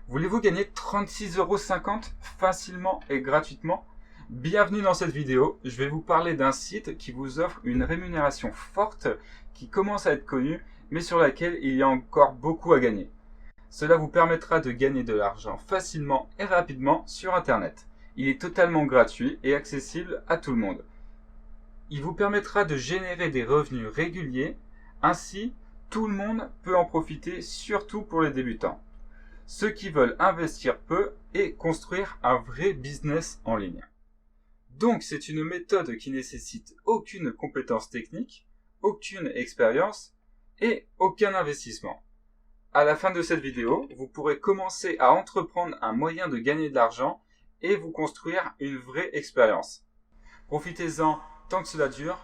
Voulez-vous gagner 36,50 € facilement et gratuitement? Bienvenue dans cette vidéo, je vais vous parler d'un site qui vous offre une rémunération forte qui commence à être connue mais sur laquelle il y a encore beaucoup à gagner. Cela vous permettra de gagner de l'argent facilement et rapidement sur internet. Il est totalement gratuit et accessible à tout le monde. Il vous permettra de générer des revenus réguliers, ainsi tout le monde peut en profiter, surtout pour les débutants. Ceux qui veulent investir peu et construire un vrai business en ligne. Donc c'est une méthode qui nécessite aucune compétence technique, aucune expérience et aucun investissement. À la fin de cette vidéo, vous pourrez commencer à entreprendre un moyen de gagner de l'argent et vous construire une vraie expérience. Profitez-en tant que cela dure,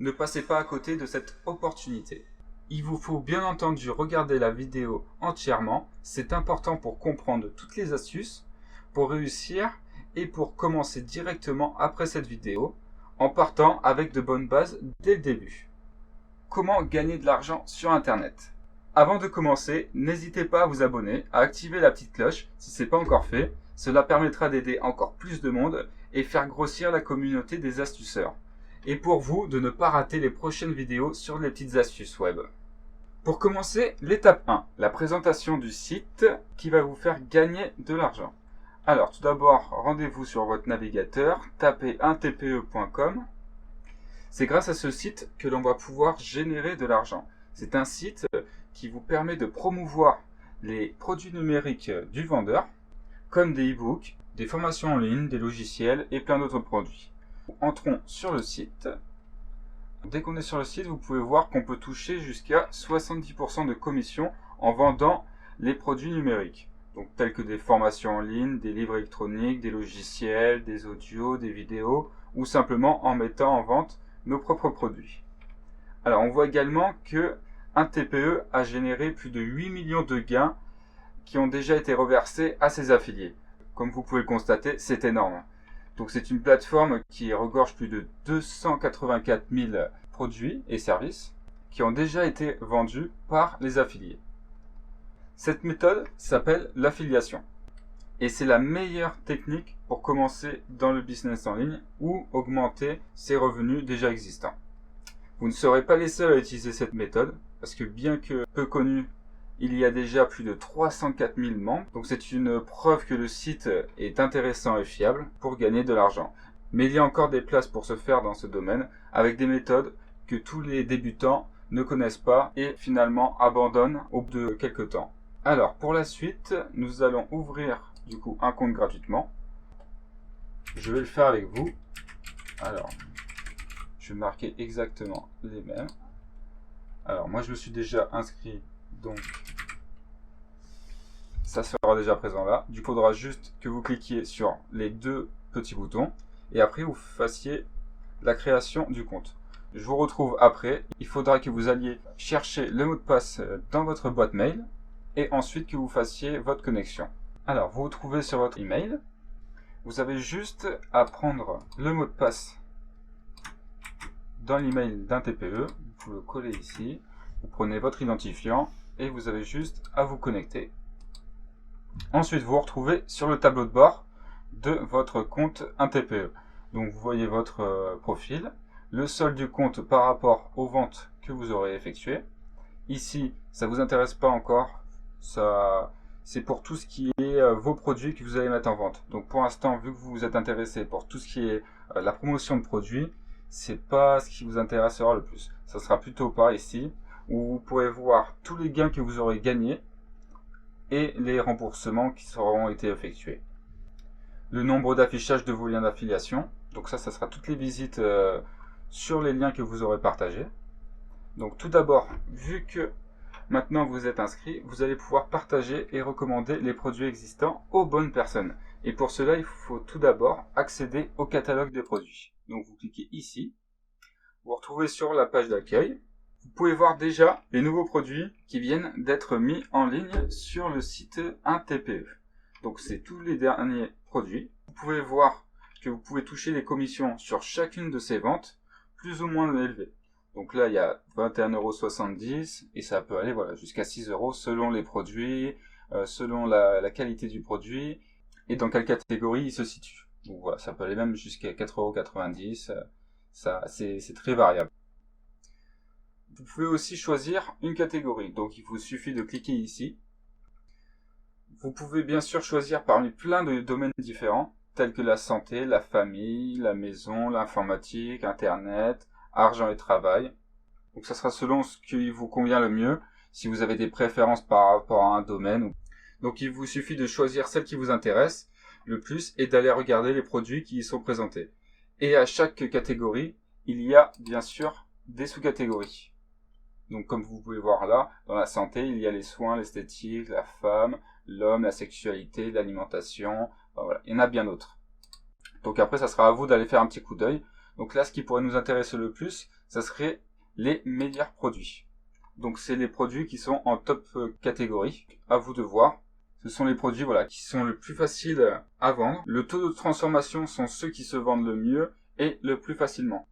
ne passez pas à côté de cette opportunité. Il vous faut bien entendu regarder la vidéo entièrement, c'est important pour comprendre toutes les astuces, pour réussir et pour commencer directement après cette vidéo, en partant avec de bonnes bases dès le début. Comment gagner de l'argent sur internet? Avant de commencer, n'hésitez pas à vous abonner, à activer la petite cloche si ce n'est pas encore fait, cela permettra d'aider encore plus de monde et faire grossir la communauté des astuceurs. Et pour vous de ne pas rater les prochaines vidéos sur les petites astuces web. Pour commencer, l'étape 1, la présentation du site qui va vous faire gagner de l'argent. Alors tout d'abord, rendez-vous sur votre navigateur, tapez 1tpe.com. C'est grâce à ce site que l'on va pouvoir générer de l'argent. C'est un site qui vous permet de promouvoir les produits numériques du vendeur, comme des e-books, des formations en ligne, des logiciels et plein d'autres produits. Entrons sur le site. Dès qu'on est sur le site, vous pouvez voir qu'on peut toucher jusqu'à 70% de commission en vendant les produits numériques. Donc tels que des formations en ligne, des livres électroniques, des logiciels, des audios, des vidéos, ou simplement en mettant en vente nos propres produits. Alors on voit également que 1TPE a généré plus de 8 millions de gains qui ont déjà été reversés à ses affiliés. Comme vous pouvez le constater, c'est énorme. Donc c'est une plateforme qui regorge plus de 284 000 produits et services qui ont déjà été vendus par les affiliés. Cette méthode s'appelle l'affiliation. Et c'est la meilleure technique pour commencer dans le business en ligne ou augmenter ses revenus déjà existants. Vous ne serez pas les seuls à utiliser cette méthode parce que bien que peu connue, il y a déjà plus de 304 000 membres, donc c'est une preuve que le site est intéressant et fiable pour gagner de l'argent. Mais il y a encore des places pour se faire dans ce domaine avec des méthodes que tous les débutants ne connaissent pas et finalement abandonnent au bout de quelques temps. Alors pour la suite, nous allons ouvrir du coup un compte gratuitement. Je vais le faire avec vous. Alors, je vais marquer exactement les mêmes. Alors moi je me suis déjà inscrit, donc ça sera déjà présent là. Du coup, il faudra juste que vous cliquiez sur les deux petits boutons et après vous fassiez la création du compte. Je vous retrouve après. Il faudra que vous alliez chercher le mot de passe dans votre boîte mail et ensuite que vous fassiez votre connexion. Alors, vous vous trouvez sur votre email. Vous avez juste à prendre le mot de passe dans l'email d'un TPE. Vous le collez ici. Vous prenez votre identifiant et vous avez juste à vous connecter. Ensuite, vous vous retrouvez sur le tableau de bord de votre compte 1TPE. Donc, vous voyez votre profil, le solde du compte par rapport aux ventes que vous aurez effectuées. Ici, ça ne vous intéresse pas encore. C'est pour tout ce qui est vos produits que vous allez mettre en vente. Donc, pour l'instant, vu que vous vous êtes intéressé pour tout ce qui est la promotion de produits, c'est pas ce qui vous intéressera le plus. Ça sera plutôt par ici, où vous pourrez voir tous les gains que vous aurez gagnés et les remboursements qui seront été effectués. Le nombre d'affichages de vos liens d'affiliation. Donc ça sera toutes les visites sur les liens que vous aurez partagés. Donc tout d'abord, vu que maintenant vous êtes inscrit, vous allez pouvoir partager et recommander les produits existants aux bonnes personnes. Et pour cela, il faut tout d'abord accéder au catalogue des produits. Donc vous cliquez ici, vous vous retrouvez sur la page d'accueil. Vous pouvez voir déjà les nouveaux produits qui viennent d'être mis en ligne sur le site 1TPE. Donc c'est tous les derniers produits. Vous pouvez voir que vous pouvez toucher des commissions sur chacune de ces ventes, plus ou moins élevées. Donc là, il y a 21,70 € et ça peut aller jusqu'à 6 € selon les produits, selon la qualité du produit et dans quelle catégorie il se situe. Donc voilà, ça peut aller même jusqu'à 4,90 €, ça c'est très variable. Vous pouvez aussi choisir une catégorie, donc il vous suffit de cliquer ici. Vous pouvez bien sûr choisir parmi plein de domaines différents, tels que la santé, la famille, la maison, l'informatique, internet, argent et travail. Donc ça sera selon ce qui vous convient le mieux, si vous avez des préférences par rapport à un domaine. Donc il vous suffit de choisir celle qui vous intéresse le plus et d'aller regarder les produits qui y sont présentés. Et à chaque catégorie, il y a bien sûr des sous-catégories. Donc comme vous pouvez voir là, dans la santé, il y a les soins, l'esthétique, la femme, l'homme, la sexualité, l'alimentation, voilà, il y en a bien d'autres. Donc après, ça sera à vous d'aller faire un petit coup d'œil. Donc là, ce qui pourrait nous intéresser le plus, ça serait les meilleurs produits. Donc c'est les produits qui sont en top catégorie, à vous de voir. Ce sont les produits voilà, qui sont le plus faciles à vendre. Le taux de transformation sont ceux qui se vendent le mieux et le plus facilement.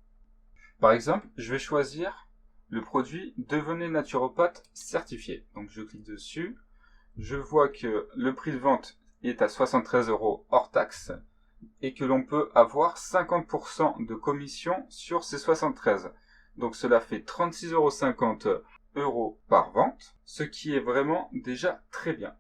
Par exemple, je vais choisir le produit Devenez naturopathe certifié. Donc je clique dessus. Je vois que le prix de vente est à 73 € hors taxe et que l'on peut avoir 50% de commission sur ces 73. Donc cela fait 36,50 € par vente, ce qui est vraiment déjà très bien.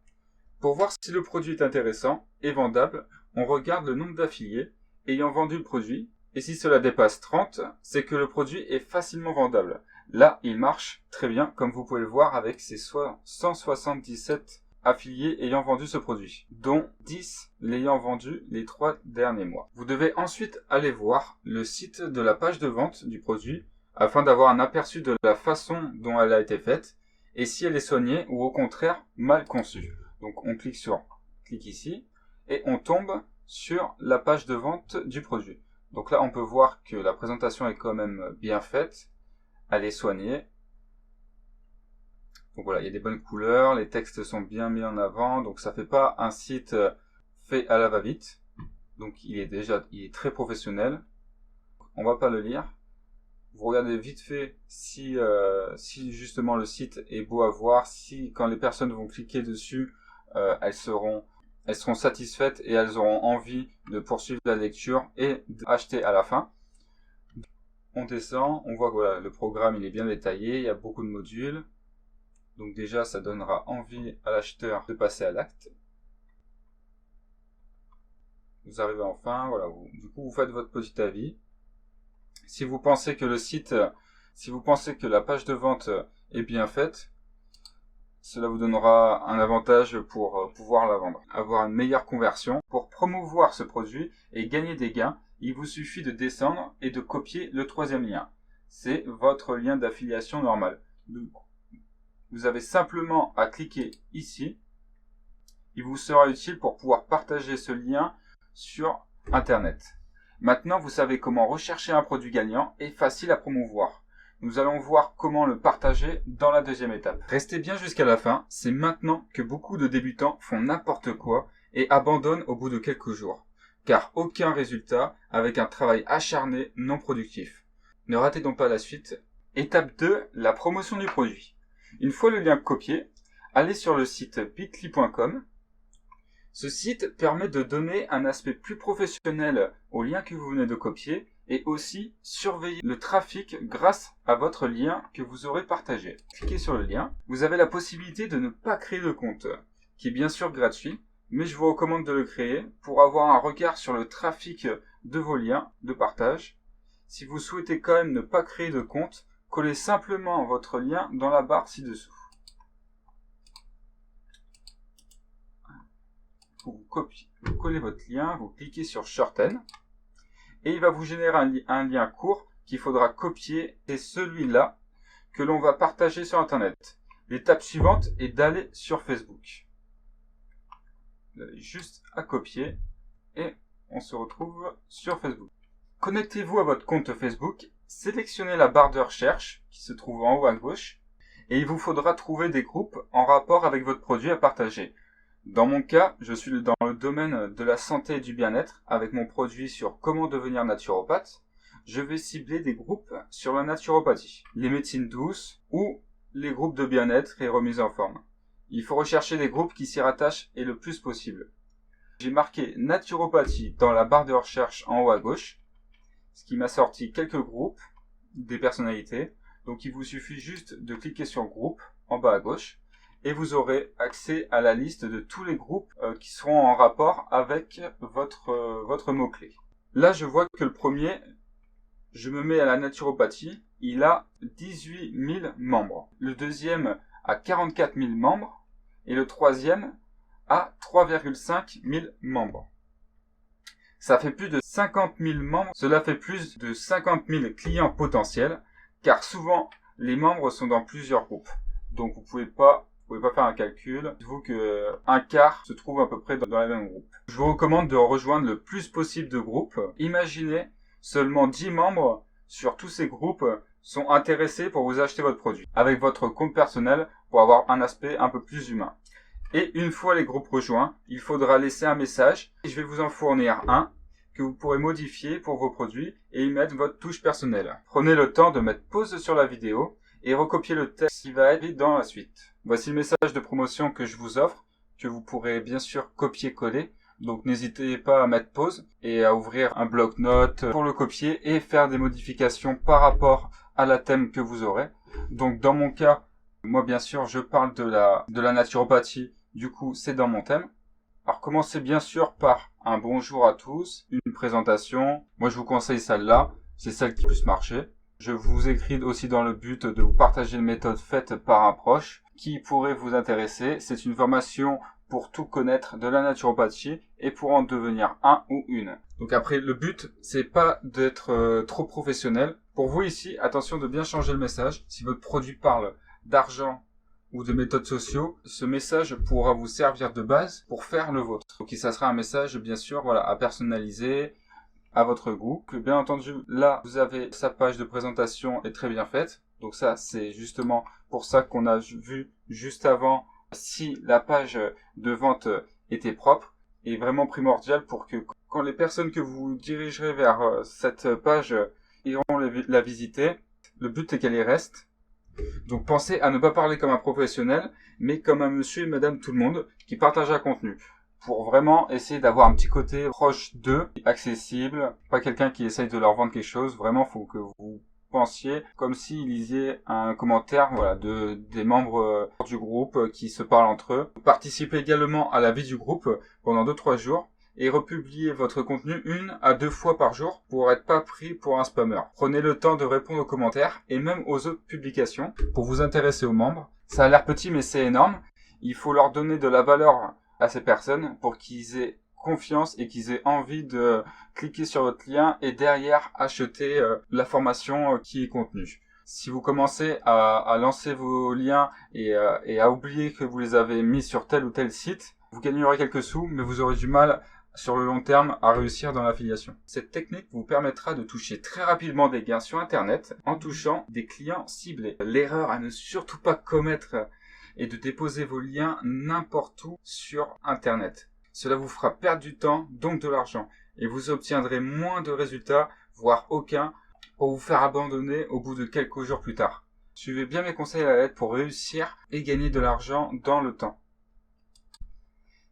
Pour voir si le produit est intéressant et vendable, on regarde le nombre d'affiliés ayant vendu le produit, et si cela dépasse 30, c'est que le produit est facilement vendable. Là, il marche très bien, comme vous pouvez le voir avec ces 177 affiliés ayant vendu ce produit, dont 10 l'ayant vendu les 3 derniers mois. Vous devez ensuite aller voir le site de la page de vente du produit afin d'avoir un aperçu de la façon dont elle a été faite et si elle est soignée ou au contraire mal conçue. Donc on clique ici et on tombe sur la page de vente du produit. Donc là on peut voir que la présentation est quand même bien faite, elle est soignée. Donc voilà, il y a des bonnes couleurs, les textes sont bien mis en avant, donc ça fait pas un site fait à la va-vite. Donc il est très professionnel. On va pas le lire. Vous regardez vite fait si justement le site est beau à voir, si quand les personnes vont cliquer dessus, elles seront satisfaites et elles auront envie de poursuivre la lecture et d'acheter à la fin. On descend, on voit que voilà, le programme il est bien détaillé, il y a beaucoup de modules. Donc déjà, ça donnera envie à l'acheteur de passer à l'acte. Vous arrivez enfin, voilà. Du coup, vous faites votre petit avis. Si vous pensez que la page de vente est bien faite, cela vous donnera un avantage pour pouvoir la vendre. Avoir une meilleure conversion. Pour promouvoir ce produit et gagner des gains, il vous suffit de descendre et de copier le troisième lien. C'est votre lien d'affiliation normal. Vous avez simplement à cliquer ici. Il vous sera utile pour pouvoir partager ce lien sur Internet. Maintenant, vous savez comment rechercher un produit gagnant et facile à promouvoir. Nous allons voir comment le partager dans la deuxième étape. Restez bien jusqu'à la fin, c'est maintenant que beaucoup de débutants font n'importe quoi et abandonnent au bout de quelques jours. Car aucun résultat avec un travail acharné non productif. Ne ratez donc pas la suite. Étape 2, la promotion du produit. Une fois le lien copié, allez sur le site bitly.com. Ce site permet de donner un aspect plus professionnel au lien que vous venez de copier et aussi surveiller le trafic grâce à votre lien que vous aurez partagé. Cliquez sur le lien. Vous avez la possibilité de ne pas créer de compte, qui est bien sûr gratuit, mais je vous recommande de le créer pour avoir un regard sur le trafic de vos liens de partage. Si vous souhaitez quand même ne pas créer de compte, collez simplement votre lien dans la barre ci-dessous. Vous collez votre lien, vous cliquez sur Shorten et il va vous générer un lien court qu'il faudra copier. C'est celui-là que l'on va partager sur Internet. L'étape suivante est d'aller sur Facebook. Vous avez juste à copier et on se retrouve sur Facebook. Connectez-vous à votre compte Facebook, sélectionnez la barre de recherche qui se trouve en haut à gauche et il vous faudra trouver des groupes en rapport avec votre produit à partager. Dans mon cas, je suis dans le domaine de la santé et du bien-être avec mon produit sur comment devenir naturopathe. Je vais cibler des groupes sur la naturopathie, les médecines douces ou les groupes de bien-être et remise en forme. Il faut rechercher les groupes qui s'y rattachent et le plus possible. J'ai marqué naturopathie dans la barre de recherche en haut à gauche, ce qui m'a sorti quelques groupes, des personnalités. Donc il vous suffit juste de cliquer sur groupe en bas à gauche et vous aurez accès à la liste de tous les groupes qui seront en rapport avec votre mot-clé. Là je vois que le premier, je me mets à la naturopathie, il a 18 000 membres. Le deuxième a 44 000 membres et le troisième a 3,5 000 membres. Ça fait plus de 50 000 membres, cela fait plus de 50 000 clients potentiels, car souvent les membres sont dans plusieurs groupes. Donc vous pouvez pas faire un calcul. Dites-vous que un quart se trouve à peu près dans les mêmes groupes. Je vous recommande de rejoindre le plus possible de groupes. Imaginez seulement 10 membres sur tous ces groupes sont intéressés pour vous acheter votre produit, avec votre compte personnel pour avoir un aspect un peu plus humain. Et une fois les groupes rejoints, il faudra laisser un message. Je vais vous en fournir un que vous pourrez modifier pour vos produits et y mettre votre touche personnelle. Prenez le temps de mettre pause sur la vidéo et recopier le texte qui va être dans la suite. Voici le message de promotion que je vous offre, que vous pourrez bien sûr copier-coller. Donc n'hésitez pas à mettre pause et à ouvrir un bloc-notes pour le copier et faire des modifications par rapport à la thème que vous aurez. Donc dans mon cas, moi bien sûr je parle de la naturopathie, du coup c'est dans mon thème. Alors commencez bien sûr par un bonjour à tous, une présentation. Moi je vous conseille celle-là, c'est celle qui peut marcher. Je vous écris aussi dans le but de vous partager une méthode faite par un proche qui pourrait vous intéresser. C'est une formation pour tout connaître de la naturopathie et pour en devenir un ou une. Donc après le but c'est pas d'être trop professionnel. Pour vous ici, attention de bien changer le message. Si votre produit parle d'argent ou de méthodes sociaux, ce message pourra vous servir de base pour faire le vôtre. Donc ça sera un message bien sûr à personnaliser à votre goût. Que bien entendu là vous avez sa page de présentation est très bien faite. Donc ça c'est justement pour ça qu'on a vu juste avant si la page de vente était propre et vraiment primordial pour que quand les personnes que vous dirigerez vers cette page iront la visiter, le but est qu'elle y reste. Donc pensez à ne pas parler comme un professionnel, mais comme un monsieur et madame tout le monde qui partage un contenu. Pour vraiment essayer d'avoir un petit côté proche d'eux, accessible, pas quelqu'un qui essaye de leur vendre quelque chose. Vraiment, faut que vous pensiez comme s'ils lisiez un commentaire des membres du groupe qui se parlent entre eux. Participez également à la vie du groupe pendant 2-3 jours. Et republiez votre contenu 1 à 2 fois par jour pour être pas pris pour un spammer. Prenez le temps de répondre aux commentaires et même aux autres publications pour vous intéresser aux membres. Ça a l'air petit mais c'est énorme. Il faut leur donner de la valeur à ces personnes pour qu'ils aient confiance et qu'ils aient envie de cliquer sur votre lien et derrière acheter la formation qui est contenue. Si vous commencez à lancer vos liens et à oublier que vous les avez mis sur tel ou tel site, vous gagnerez quelques sous mais vous aurez du mal sur le long terme à réussir dans l'affiliation. Cette technique vous permettra de toucher très rapidement des gains sur Internet en touchant des clients ciblés. L'erreur à ne surtout pas commettre est de déposer vos liens n'importe où sur Internet. Cela vous fera perdre du temps, donc de l'argent, et vous obtiendrez moins de résultats, voire aucun, pour vous faire abandonner au bout de quelques jours plus tard. Suivez bien mes conseils à la lettre pour réussir et gagner de l'argent dans le temps.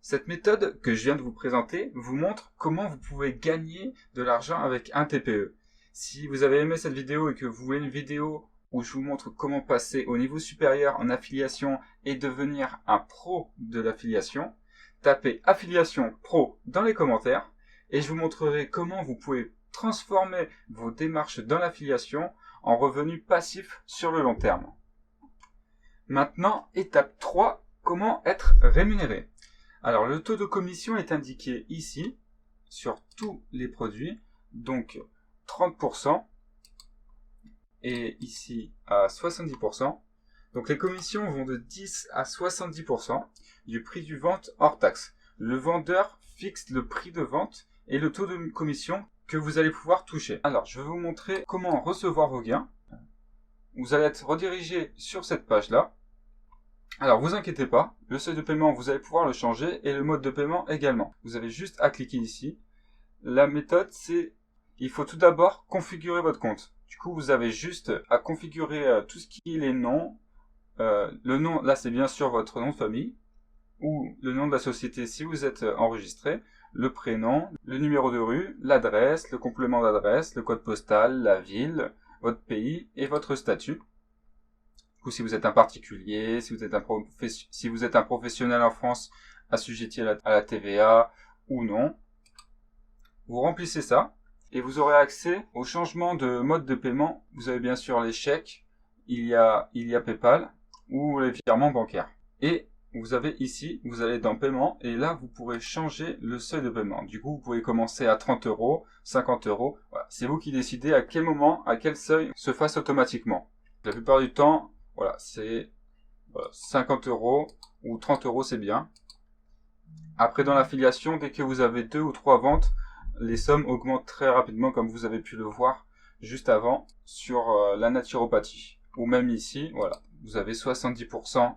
Cette méthode que je viens de vous présenter vous montre comment vous pouvez gagner de l'argent avec un TPE. Si vous avez aimé cette vidéo et que vous voulez une vidéo où je vous montre comment passer au niveau supérieur en affiliation et devenir un pro de l'affiliation, tapez affiliation pro dans les commentaires et je vous montrerai comment vous pouvez transformer vos démarches dans l'affiliation en revenus passifs sur le long terme. Maintenant, étape 3, comment être rémunéré. Alors le taux de commission est indiqué ici sur tous les produits, donc 30% et ici à 70%. Donc les commissions vont de 10 à 70% du prix du vente hors taxe. Le vendeur fixe le prix de vente et le taux de commission que vous allez pouvoir toucher. Alors je vais vous montrer comment recevoir vos gains. Vous allez être redirigé sur cette page-là. Alors vous inquiétez pas, le seuil de paiement vous allez pouvoir le changer et le mode de paiement également. Vous avez juste à cliquer ici. La méthode c'est, il faut tout d'abord configurer votre compte. Du coup vous avez juste à configurer tout ce qui est les noms, le nom, là c'est bien sûr votre nom de famille, ou le nom de la société si vous êtes enregistré, le prénom, le numéro de rue, l'adresse, le complément d'adresse, le code postal, la ville, votre pays et votre statut. Ou si vous êtes un particulier, si vous êtes un professionnel en France assujetti à la TVA ou non. Vous remplissez ça et vous aurez accès au changement de mode de paiement. Vous avez bien sûr les chèques, il y a PayPal ou les virements bancaires. Et vous avez ici, vous allez dans paiement et là vous pourrez changer le seuil de paiement. Du coup vous pouvez commencer à 30 €, 50 €. Voilà. C'est vous qui décidez à quel moment, à quel seuil se fasse automatiquement. La plupart du temps, voilà, c'est 50 € ou 30 € c'est bien. Après dans l'affiliation, dès que vous avez 2 ou 3 ventes, les sommes augmentent très rapidement comme vous avez pu le voir juste avant sur la naturopathie. Ou même ici, voilà, vous avez 70%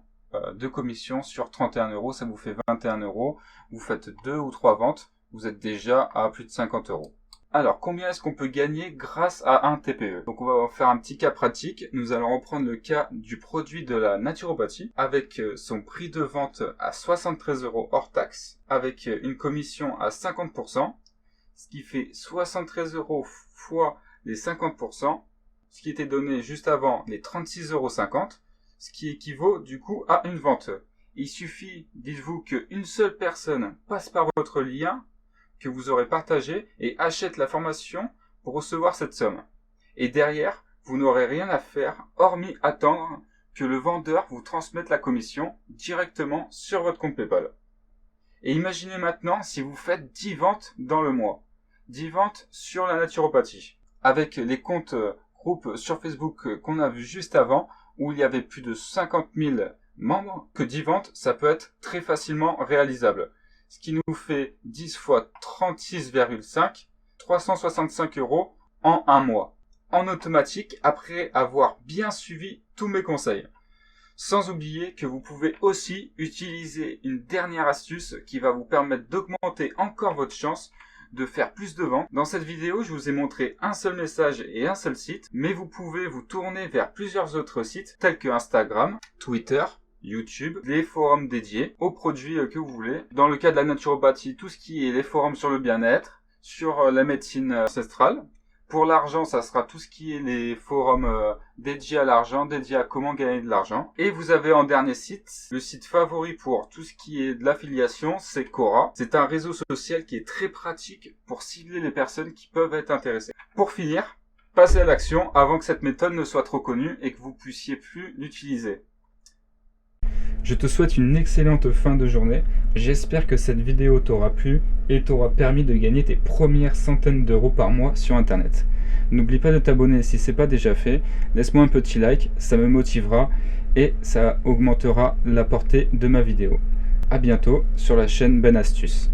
de commission sur 31 €, ça vous fait 21 €. Vous faites 2 ou 3 ventes, vous êtes déjà à plus de 50 €. Alors, combien est-ce qu'on peut gagner grâce à un TPE? Donc, on va faire un petit cas pratique. Nous allons reprendre le cas du produit de la naturopathie avec son prix de vente à 73 € hors taxe, avec une commission à 50%, ce qui fait 73 € fois les 50%, ce qui était donné juste avant les 36,50 €, ce qui équivaut du coup à une vente. Il suffit, dites-vous, qu'une seule personne passe par votre lien que vous aurez partagé et achète la formation pour recevoir cette somme. Et derrière, vous n'aurez rien à faire hormis attendre que le vendeur vous transmette la commission directement sur votre compte PayPal. Et imaginez maintenant si vous faites 10 ventes dans le mois. 10 ventes sur la naturopathie. Avec les comptes groupes sur Facebook qu'on a vu juste avant, où il y avait plus de 50 000 membres, que 10 ventes, ça peut être très facilement réalisable. Ce qui nous fait 10 fois 36,5, 365 € en un mois. En automatique, après avoir bien suivi tous mes conseils. Sans oublier que vous pouvez aussi utiliser une dernière astuce qui va vous permettre d'augmenter encore votre chance de faire plus de ventes. Dans cette vidéo, je vous ai montré un seul message et un seul site, mais vous pouvez vous tourner vers plusieurs autres sites tels que Instagram, Twitter, YouTube, les forums dédiés aux produits que vous voulez. Dans le cas de la naturopathie, tout ce qui est les forums sur le bien-être, sur la médecine ancestrale. Pour l'argent, ça sera tout ce qui est les forums dédiés à l'argent, dédiés à comment gagner de l'argent. Et vous avez en dernier site, le site favori pour tout ce qui est de l'affiliation, c'est Quora. C'est un réseau social qui est très pratique pour cibler les personnes qui peuvent être intéressées. Pour finir, passez à l'action avant que cette méthode ne soit trop connue et que vous puissiez plus l'utiliser. Je te souhaite une excellente fin de journée. J'espère que cette vidéo t'aura plu et t'aura permis de gagner tes premières centaines d'euros par mois sur Internet. N'oublie pas de t'abonner si ce n'est pas déjà fait. Laisse-moi un petit like, ça me motivera et ça augmentera la portée de ma vidéo. A bientôt sur la chaîne Ben Astuce.